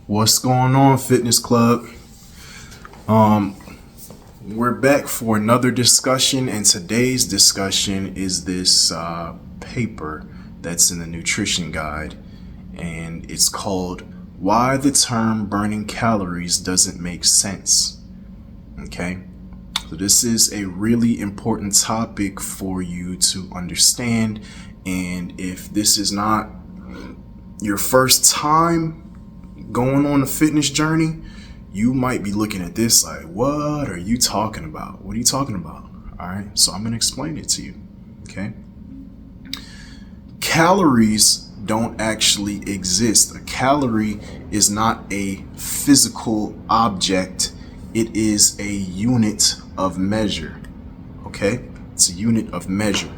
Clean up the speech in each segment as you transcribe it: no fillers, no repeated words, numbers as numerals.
What's going on, Fitness Club? We're back for another discussion, and today's discussion is this paper that's in the nutrition guide, and it's called Why the Term Burning Calories Doesn't Make Sense. Okay, so this is a really important topic for you to understand, and if this is not your first time going on a fitness journey, you might be looking at this like, what are you talking about? What are you talking about? All right, so I'm going to explain it to you. Okay, calories don't actually exist. A calorie is not a physical object. It is a unit of measure. Okay, it's a unit of measure,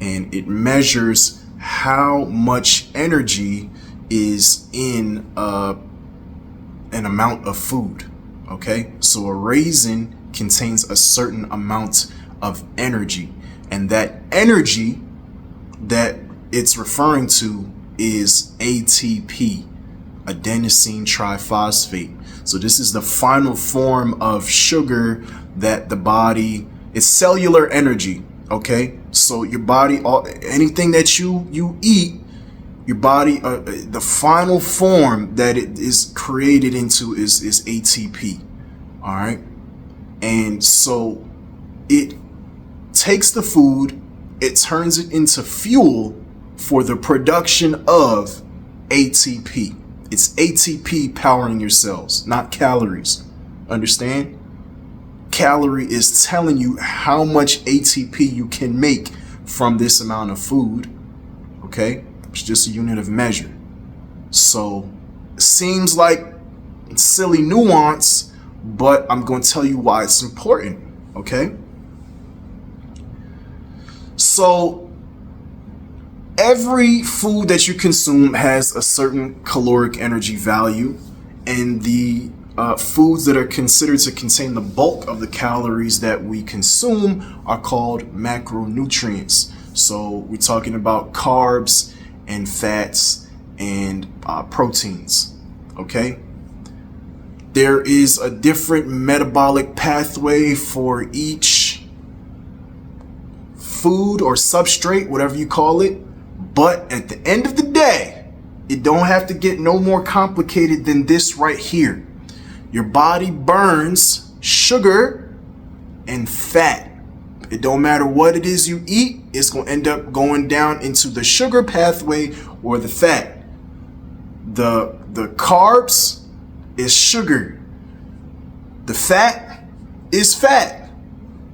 and it measures how much energy is in an amount of food. Okay, so a raisin contains a certain amount of energy, and that energy that it's referring to is ATP, adenosine triphosphate. So this is the final form of sugar that the body, it's cellular energy. Okay, so your body, anything that you eat, your body, the final form that it is created into is ATP. All right, and so it takes the food, it turns it into fuel for the production of ATP. It's ATP powering your cells, not calories. Understand? Calorie is telling you how much ATP you can make from this amount of food. Okay, it's just a unit of measure. So it seems like silly nuance, but I'm going to tell you why it's important. Okay, so every food that you consume has a certain caloric energy value, and the foods that are considered to contain the bulk of the calories that we consume are called macronutrients. So we're talking about carbs and fats and proteins. Okay, there is a different metabolic pathway for each food or substrate, whatever you call it, but at the end of the day, it don't have to get no more complicated than this right here. Your body burns sugar and fat. It don't matter what it is you eat, it's going to end up going down into the sugar pathway or the fat. The carbs is sugar. The fat is fat.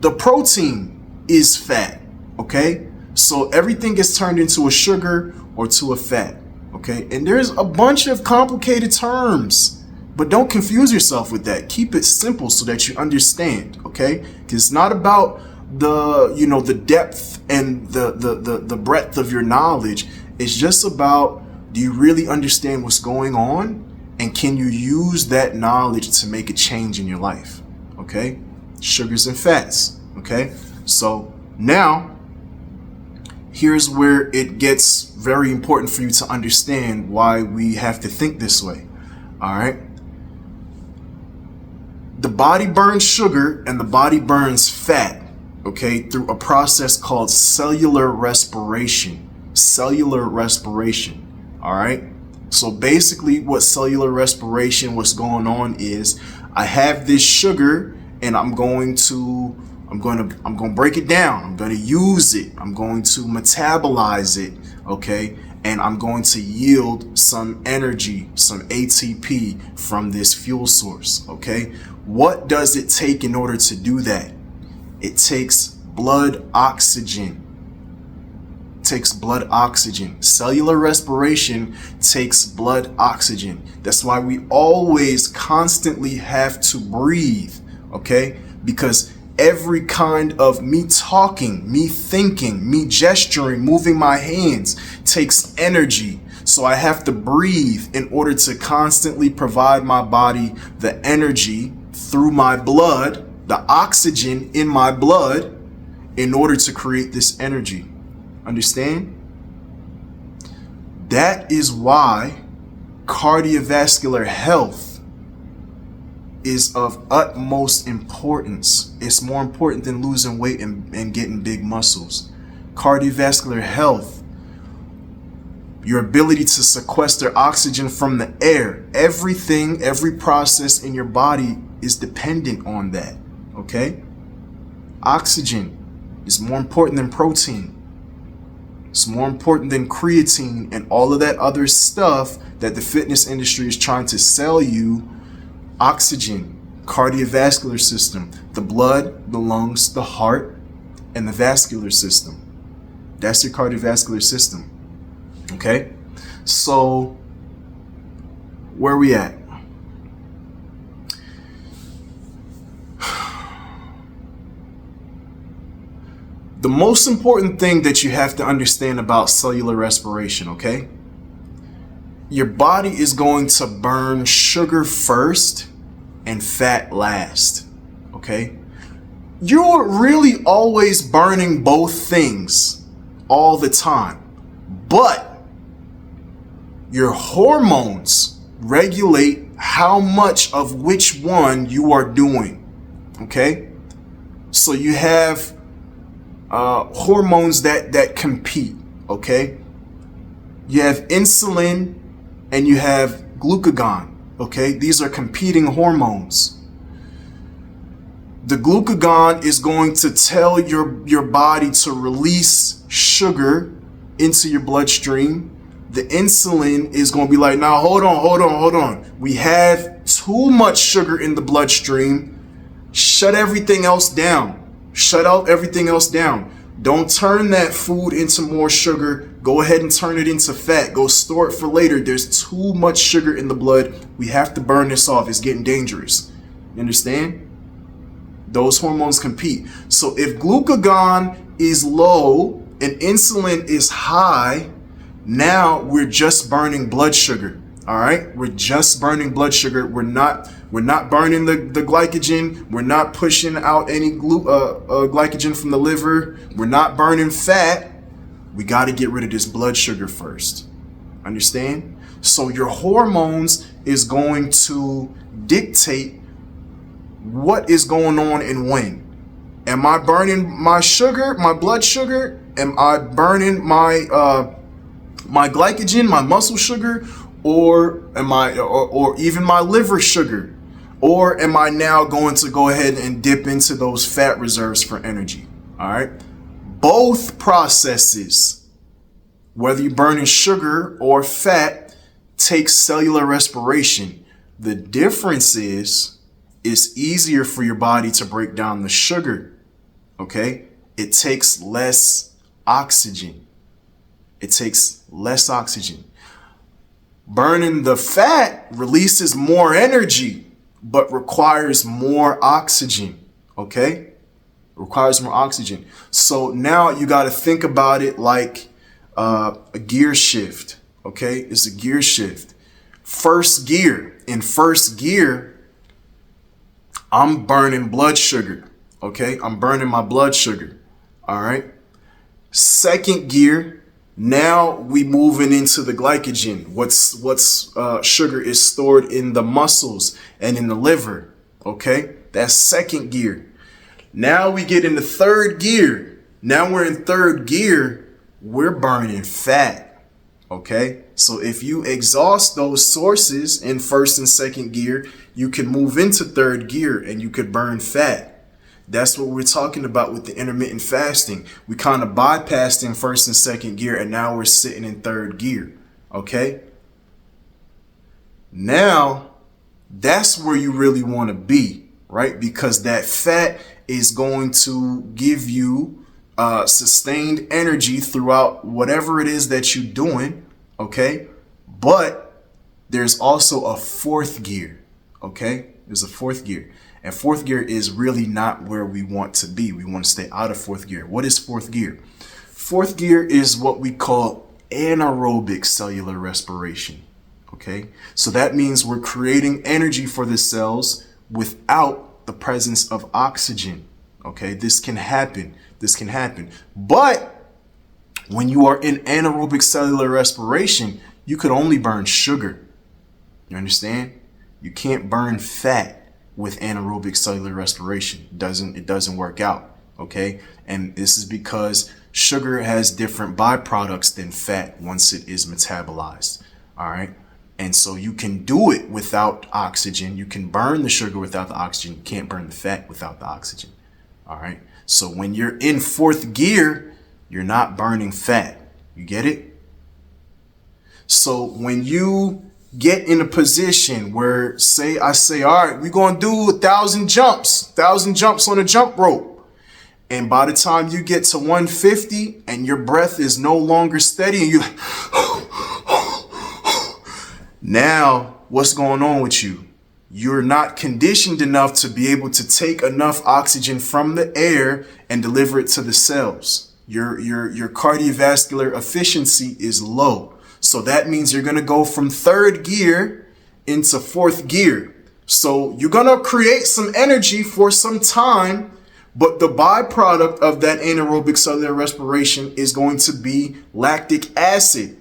The protein is fat. Okay? So everything gets turned into a sugar or to a fat. Okay? And there's a bunch of complicated terms, but don't confuse yourself with that. Keep it simple so that you understand. Okay? Because it's not about the depth and the breadth of your knowledge. It's just about, do you really understand what's going on, and can you use that knowledge to make a change in your life? Okay, sugars and fats. Okay, so now here's where it gets very important for you to understand why we have to think this way. All right, the body burns sugar and the body burns fat. Okay, through a process called cellular respiration. Cellular respiration. All right. So basically, what cellular respiration, what's going on is, I have this sugar and I'm going to break it down. I'm going to use it. I'm going to metabolize it. Okay, and I'm going to yield some energy, some ATP from this fuel source. Okay, what does it take in order to do that? It takes blood oxygen. It takes blood oxygen. Cellular respiration takes blood oxygen. That's why we always constantly have to breathe, okay? Because every kind of me talking, me thinking, me gesturing, moving my hands takes energy. So I have to breathe in order to constantly provide my body the energy through my blood, the oxygen in my blood, in order to create this energy. Understand? That is why cardiovascular health is of utmost importance. It's more important than losing weight and getting big muscles. Cardiovascular health, your ability to sequester oxygen from the air, everything, every process in your body is dependent on that, okay? Oxygen is more important than protein. It's more important than creatine and all of that other stuff that the fitness industry is trying to sell you. Oxygen, cardiovascular system, the blood, the lungs, the heart, and the vascular system. That's your cardiovascular system. Okay? So, where are we at? The most important thing that you have to understand about cellular respiration, okay? Your body is going to burn sugar first and fat last, okay? You're really always burning both things all the time, but your hormones regulate how much of which one you are doing, okay? So you have hormones that compete, okay? You have insulin and you have glucagon, okay? These are competing hormones. The glucagon is going to tell your body to release sugar into your bloodstream. The insulin is going to be like, now hold on. We have too much sugar in the bloodstream. Shut everything else down. Shut out everything else down. Don't turn that food into more sugar. Go ahead and turn it into fat. Go store it for later. There's too much sugar in the blood. We have to burn this off. It's getting dangerous. You understand? Those hormones compete. So if glucagon is low and insulin is high, now we're just burning blood sugar. All right? We're just burning blood sugar. We're not burning the glycogen. We're not pushing out any glycogen from the liver. We're not burning fat. We got to get rid of this blood sugar first. Understand? So your hormones is going to dictate what is going on and when. Am I burning my sugar, my blood sugar? Am I burning my my glycogen, my muscle sugar? Or am I, or even my liver sugar? Or am I now going to go ahead and dip into those fat reserves for energy? All right. Both processes, whether you're burning sugar or fat, take cellular respiration. The difference is it's easier for your body to break down the sugar. Okay. It takes less oxygen. It takes less oxygen. Burning the fat releases more energy, but requires more oxygen, okay? Requires more oxygen. So now you got to think about it like a gear shift, okay? It's a gear shift. First gear. In first gear, I'm burning blood sugar, okay? I'm burning my blood sugar, all right? Second gear, now we moving into the glycogen. What's sugar is stored in the muscles and in the liver. Okay, that's second gear. Now we get into third gear. Now we're in third gear. We're burning fat. Okay, so if you exhaust those sources in first and second gear, you can move into third gear and you could burn fat. That's what we're talking about with the intermittent fasting. We kind of bypassed in first and second gear, and now we're sitting in third gear. Okay? Now, that's where you really want to be, right? Because that fat is going to give you sustained energy throughout whatever it is that you're doing. Okay? But there's also a fourth gear. Okay? There's a fourth gear. And fourth gear is really not where we want to be. We want to stay out of fourth gear. What is fourth gear? Fourth gear is what we call anaerobic cellular respiration. Okay? So that means we're creating energy for the cells without the presence of oxygen. Okay? This can happen. This can happen. But when you are in anaerobic cellular respiration, you could only burn sugar. You understand? You can't burn fat with anaerobic cellular respiration. It doesn't work out. Okay? And this is because sugar has different byproducts than fat once it is metabolized. All right? And so you can do it without oxygen. You can burn the sugar without the oxygen. You can't burn the fat without the oxygen. All right? So when you're in fourth gear, you're not burning fat. You get it? So when you get in a position where I say, all right, we're going to do 1,000 jumps on a jump rope. And by the time you get to 150 and your breath is no longer steady and you now what's going on with you? You're not conditioned enough to be able to take enough oxygen from the air and deliver it to the cells. Your cardiovascular efficiency is low. So that means you're going to go from third gear into fourth gear. So you're going to create some energy for some time, but the byproduct of that anaerobic cellular respiration is going to be lactic acid.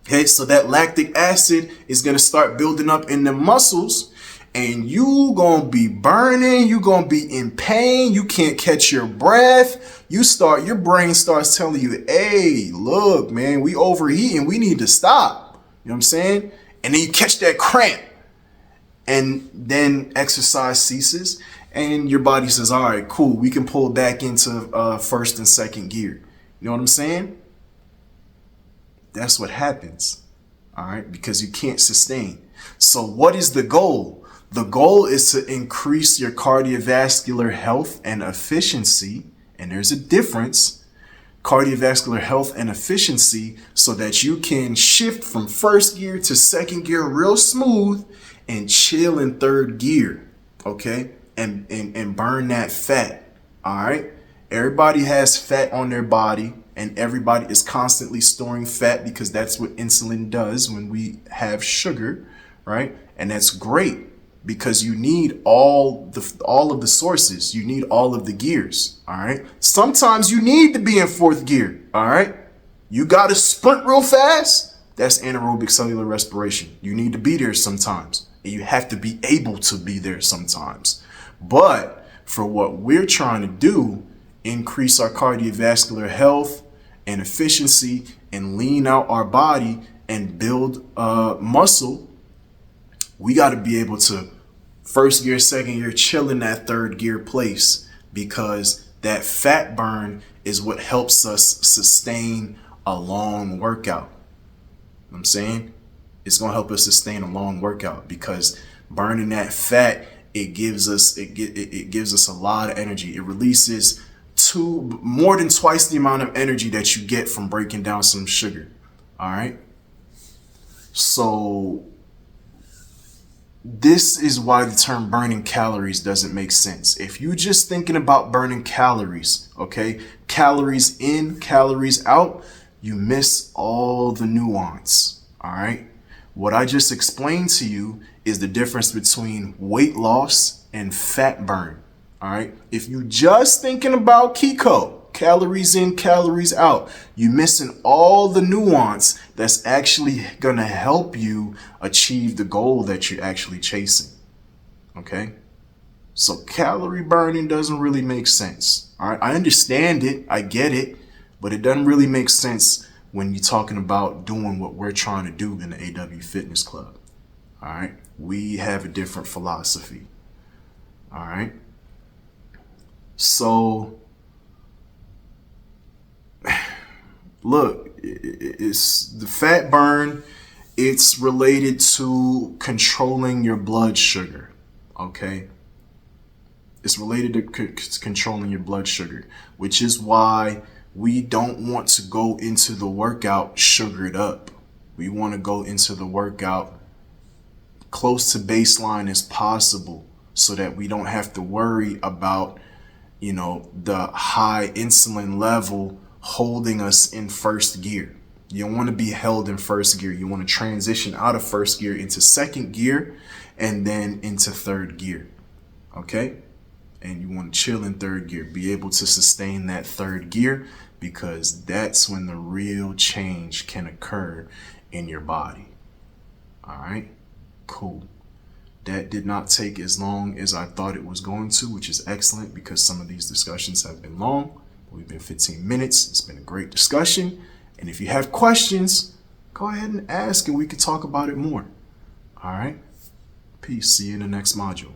Okay, so that lactic acid is going to start building up in the muscles, and you going to be burning, you going to be in pain, you can't catch your breath. Your brain starts telling you, hey, look, man, we overheating, we need to stop. You know what I'm saying? And then you catch that cramp, and then exercise ceases, and your body says, all right, cool, we can pull back into first and second gear. You know what I'm saying? That's what happens, all right, because you can't sustain. So what is the goal? The goal is to increase your cardiovascular health and efficiency, and there's a difference, cardiovascular health and efficiency, so that you can shift from first gear to second gear real smooth and chill in third gear, okay, and burn that fat, all right? Everybody has fat on their body, and everybody is constantly storing fat because that's what insulin does when we have sugar, right? And that's great because you need all of the sources. You need all of the gears, all right? Sometimes you need to be in fourth gear, all right? You got to sprint real fast. That's anaerobic cellular respiration. You need to be there sometimes, and you have to be able to be there sometimes. But for what we're trying to do, increase our cardiovascular health and efficiency and lean out our body and build muscle, we got to be able to first gear, second gear, chill in that third gear place, because that fat burn is what helps us sustain a long workout. You know what I'm saying? It's going to help us sustain a long workout because burning that fat, it gives us a lot of energy. It releases more than twice the amount of energy that you get from breaking down some sugar. All right. So this is why the term burning calories doesn't make sense. If you're just thinking about burning calories, okay, calories in, calories out, you miss all the nuance. All right. What I just explained to you is the difference between weight loss and fat burn. All right. If you just thinking about Kiko, calories in, calories out, you're missing all the nuance that's actually going to help you achieve the goal that you're actually chasing. Okay. So calorie burning doesn't really make sense. All right. I understand it. I get it. But it doesn't really make sense when you're talking about doing what we're trying to do in the AW Fitness Club. All right. We have a different philosophy. All right. So, look, it's the fat burn. It's related to controlling your blood sugar. Okay. It's related to controlling your blood sugar, which is why we don't want to go into the workout sugared up. We want to go into the workout close to baseline as possible so that we don't have to worry about, the high insulin level holding us in first gear. You don't want to be held in first gear. You want to transition out of first gear into second gear and then into third gear. Okay? And you want to chill in third gear. Be able to sustain that third gear, because that's when the real change can occur in your body. All right? Cool. That did not take as long as I thought it was going to, which is excellent because some of these discussions have been long. We've been 15 minutes. It's been a great discussion. And if you have questions, go ahead and ask and we can talk about it more. All right. Peace. See you in the next module.